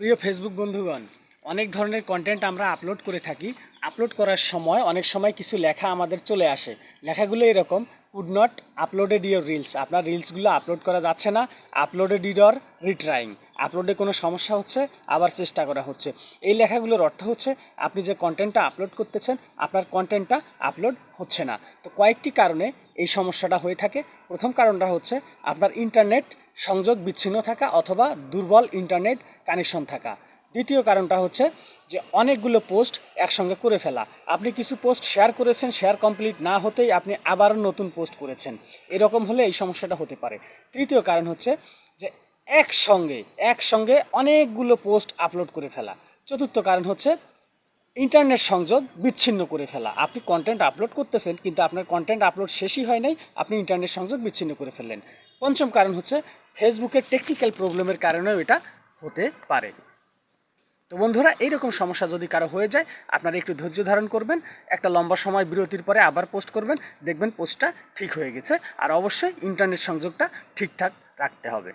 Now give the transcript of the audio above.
প্রিয় ফেসবুক বন্ধুগণ, অনেক ধরনের কন্টেন্ট আমরা আপলোড করে থাকি। আপলোড করার সময় অনেক সময় কিছু লেখা আমাদের চলে আসে। লেখাগুলো এরকম: could not uploaded your reels, আপনার রিলসগুলো আপলোড করা যাচ্ছে না। আপলোডেড ইউর রিট্রাইং, আপলোডে কোনো সমস্যা হচ্ছে, আবার চেষ্টা করা হচ্ছে। এই লেখাগুলোর অর্থ হচ্ছে আপনি যে কন্টেন্টটা আপলোড করতেছেন, আপনার কন্টেন্টটা আপলোড হচ্ছে না। তো কয়েকটি কারণে এই সমস্যাটা হয়ে থাকে। প্রথম কারণটা হচ্ছে আপনার ইন্টারনেট সংযোগ বিচ্ছিন্ন থাকা অথবা দুর্বল ইন্টারনেট কানেকশন থাকা। দ্বিতীয় কারণটা হচ্ছে যে অনেকগুলো পোস্ট একসঙ্গে করে ফেলা। আপনি কিছু পোস্ট শেয়ার করেছেন, শেয়ার কমপ্লিট না হতেই আপনি আবারও নতুন পোস্ট করেছেন। এরকম হলে এই সমস্যাটা হতে পারে। তৃতীয় কারণ হচ্ছে যে একসঙ্গে অনেকগুলো পোস্ট আপলোড করে ফেলা। চতুর্থ কারণ হচ্ছে ইন্টারনেট সংযোগ বিচ্ছিন্ন করে ফেলা। আপনি কন্টেন্ট আপলোড করতেছেন কিন্তু আপনার কন্টেন্ট আপলোড শেষই হয় নাই, আপনি ইন্টারনেট সংযোগ বিচ্ছিন্ন করে ফেললেন। পঞ্চম কারণ হচ্ছে ফেসবুকের টেকনিক্যাল প্রবলেমের কারণেও এটা হতে পারে। তো বন্ধুরা, এইরকম সমস্যা যদি কারো হয়ে যায়, আপনারা একটু ধৈর্য ধারণ করবেন, একটা লম্বা সময় বিরতির পরে আবার পোস্ট করবেন, দেখবেন পোস্টটা ঠিক হয়ে গেছে। আর অবশ্যই ইন্টারনেট সংযোগটা ঠিকঠাক রাখতে হবে।